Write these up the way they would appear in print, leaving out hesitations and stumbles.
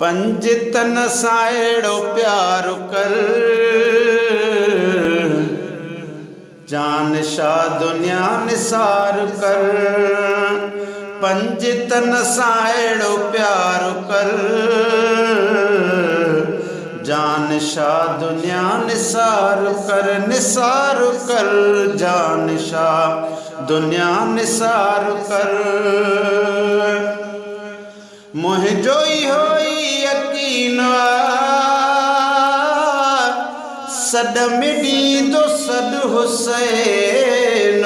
पंज तन साएड़ो प्यार कर जान शाह दुनिया निसार कर। पंज तन साएड़ो प्यार कर जान शाह दुनिया निसार कर। निसार कर जान शाह दुनिया निसार कर। मुझो होई यकीन सद मिडी दो सद हुसैन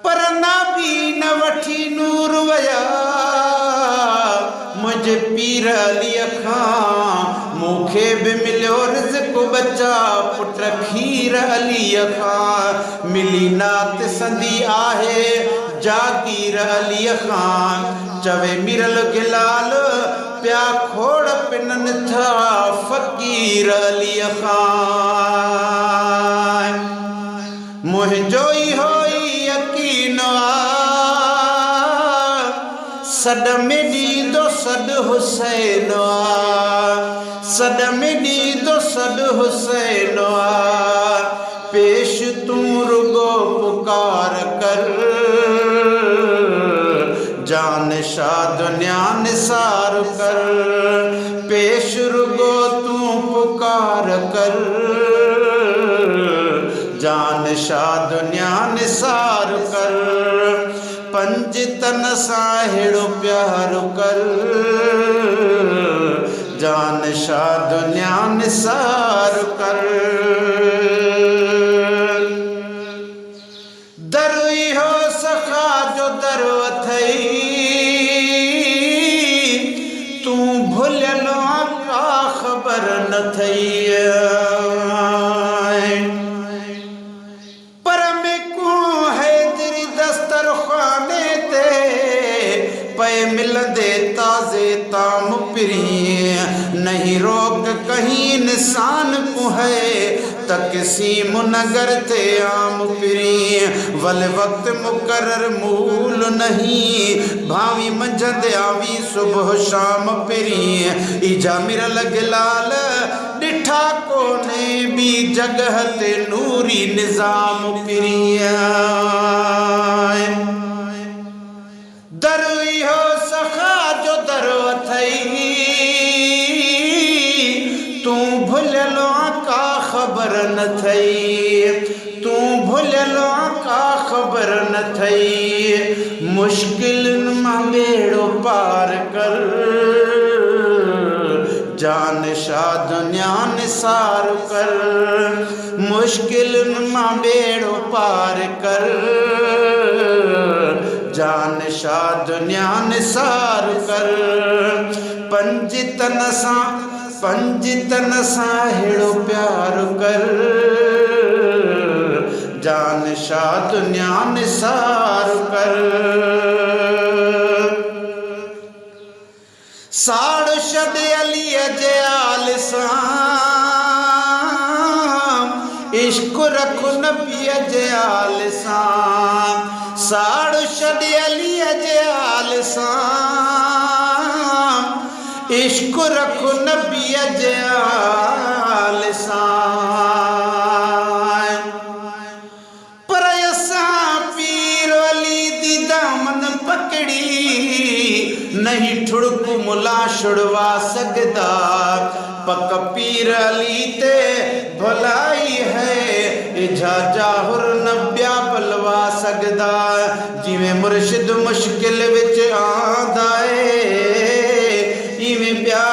पर ना भी न वठी नूर वया मुझे पीर अली खां मूंखे भी मिलियो रिज़्क़ बचा पुट खीर अली खां मिली नात संदी आहे जागीर अली खां चवे मिरल गिलाल प्या खोड़ पिनन था फ़कीर अली खां। मुझो होई यकीन सद मिडी दो सद हुसैन सद मिडी दो सद हुसैन पेश तू रुगो पुकार कर जान शाह दुनिया निसार कर। पेश रुगो तू पुकार कर जान शाह दुनिया निसार कर। पंज तन साहेड़ो प्यार कर जान शाह दुनिया निसार कर। दरुई हो सखा जो दरो अथई तू भुलियलो का ख़बर न थई पर में को है तेरी दस्तरखाने ते पे मिलदे ताज़े ताम पिरी नहीं रोक कहीं निशान को है तक़सीम नगर थे आम पिरी वल वक्त मुकर्रर मूल नहीं भावी मंझंद आवी सुबह शाम पिरी इजा मिरल गिलाल डिठा कोने भी जगह ते नूरी निजाम पिरी। दरुई हो सखा जो दरो अथई तू भुलियलो का ख़बर न थई तू भुलियलो का ख़बर न थई। मुश्किल मां बेड़ो पार कर जान शाह दुनिया निसार कर। मुश्किल मां बेड़ो पार कर जान शाह दुनिया निसार कर। पंज तन साहेड़ो प्यार कर जान शाह दुनिया निसार कर। साड़ शद अली अजयाल इश्क रखु नबी अजयाल साड़ शद अली अजयाल इश्क रखु नबी अजयाल पर असां पीर अली दी दामन पकड़ी नहीं ठुड़क मुला छुड़वा सकदा पक पीर अली ते भलाई है इजा जाहुर नब्या बलवा सकदा जिवें मुर्शिद मुश्किल विच आंदा इवें प्या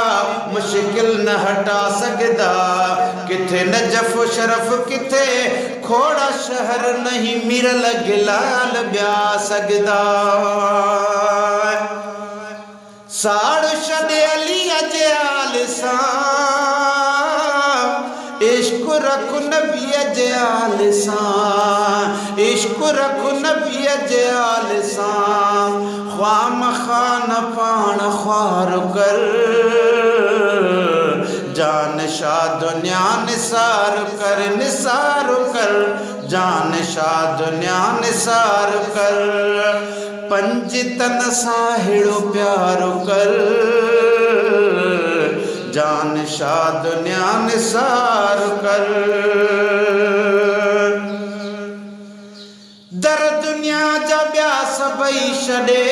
मुश्किल न हटा सकदा किथे नजफ शरफ किथे खोड़ा शहर नहीं मिरल गिलाल ब्या सकदा। साड़ शद अली अजयाल इश्क रखु नबी अजयाल इश्क रखु नबी अजयाल खाम खान पान ख्वार कर, जान शाह दुनिया निसार कर, निसार कर, जान शाह दुनिया निसार कर। पंजतन साहिड़ो प्यार कर, जान शाह दुनिया निसार कर। दर दुनिया जा ॿिया सभई छॾे,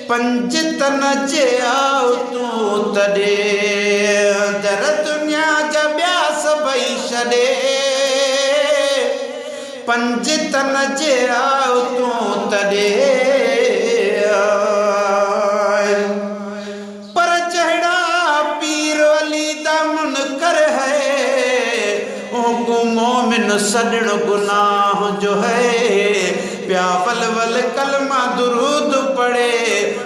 पंजतन जे आओ तूं तॾे। दर दुनिया जा ॿिया सभई छॾे, पंजतन जे आओ तूं तॾे। पर जहिड़ा पीर अली दा मुनकर है, उनको मोमिन सॾण गुनाह जो है। प्या वल वल कलमा दुरूद पढ़े,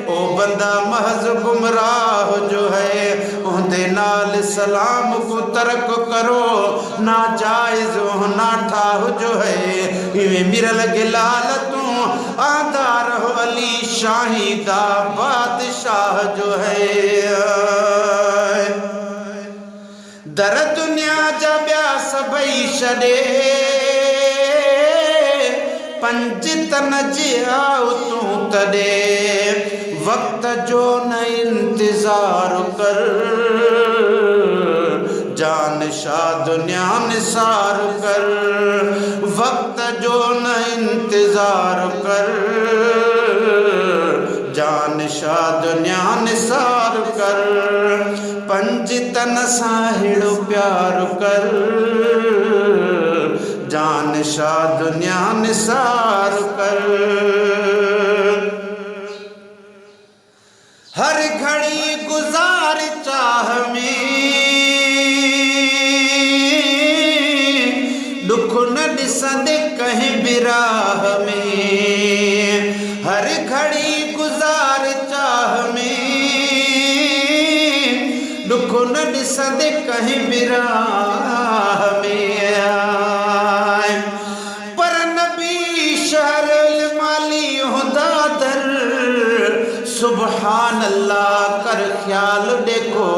ओ बंदा महज गुमराह जो है। उहदे नाल सलाम को तर्क करो, ना जायज़ ना ठाह जो है। इवें मिरल गिलाल तू आदार हो अली शाहिदा बादशाह जो है। दर दुनिया जा ॿिया सभई छॾे, पंजतन जे आओ तूं तॾे। वक्त जो न इंतजार कर, जान शाह दुनिया निसार कर। वक्त जो न इंतजार कर, जान शाह दुनिया निसार कर। पंजतन साहिड़ो प्यार कर, जान शाह दुनिया निसार कर। हर घड़ी गुजार चाह में, दुख न ॾिसंदे कहीं बिराह में। हर घड़ी गुजार चाह में, दुख न ॾिसंदे कहीं बिराह में। पर नबी शहर माली होदा दर, सुबहान अल्लाह कर ख्याल देखो।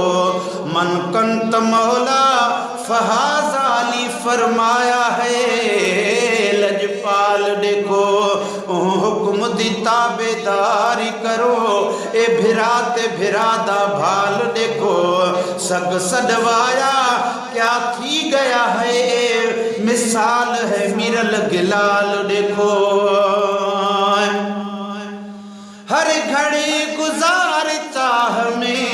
मन कंत मौला फहाजाली फरमाया है, लजपाल देखो। हुक्म दी ताबेदारी करो, ए भिराते भिरादा भाल देखो। सग सडवाया क्या थी गया है, मिसाल है मिरल गिलाल देखो। हर घड़ी गुजार चाह में,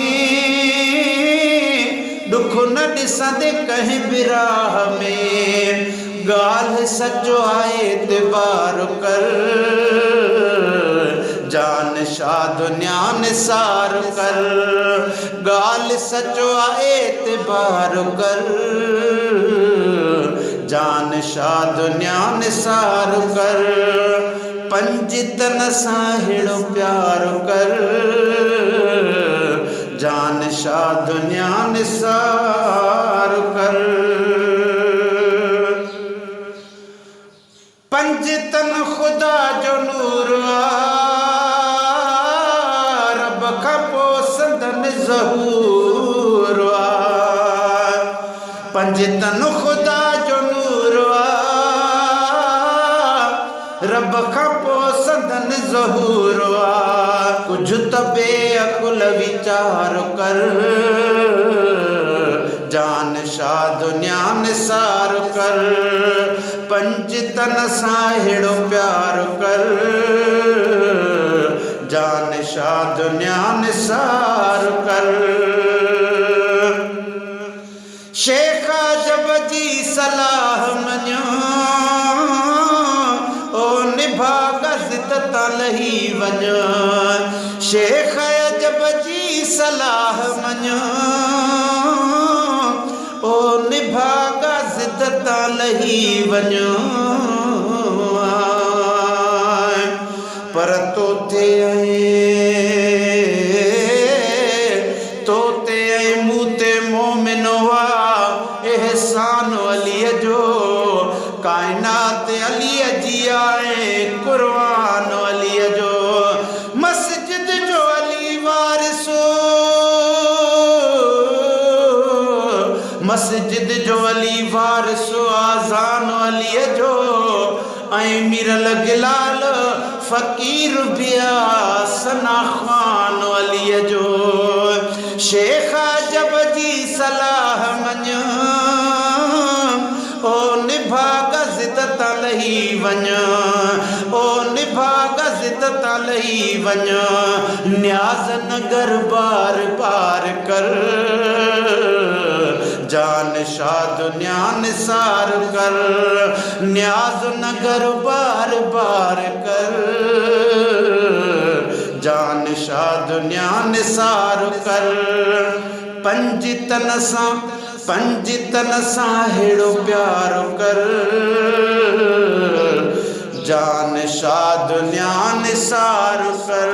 दुख न ॾिसंदे कहीं बिराह में। गाल सचो आए एतबार कर, जान शाह दुनिया निसार कर। गाल सचो आए एतबार कर, जान शाह दुनिया निसार कर। पंजतन साहिड़ो प्यार कर, जान शाह दुनिया निसार कर। पंजतन खुदा जो नूर आ, रब खां पोइ संदन ज़हूर आ। पंजतन खुदा जो नूर आ, रब खां पोइ संदन ज़हूर आ। कुछ त बेअकुल वीचार कर, जान शाह दुनिया निसार कर। पंजतन साहिड़ो प्यार कर, जान शाह दुनिया निसार कर। शेख जब जी सलाह मञो, ओ निभागा ज़िद्दत लही वञो। शेख जब जी सलाह मञो, ओ निभागा ज़िद्दत लही वञो। पर तोते मूते मोमिन वा एहसान अलीअ जो। कायनात अलीअ जी आहे कुर्बान अलीअ जो मस्जिद जो अली वारिसो मस्जिद जो अली वारिसो आज़ान अलीअ जो ऐं मिरल गिलाल फ़कीर बिया सना ख़ान अलीअ जो शेख जब जी सलाह मञ ओ निभाग ज़िदत लही वञ ओ निभाग ज़िदत लही वञ न्याज़ नगर बार बार कर जान शाह दुनिया निसार कर न्याज़ नगर बार बार कर जान शाह दुनिया निसार कर पंजितन सां हेड़ो प्यार कर जान शाह दुनिया निसार कर।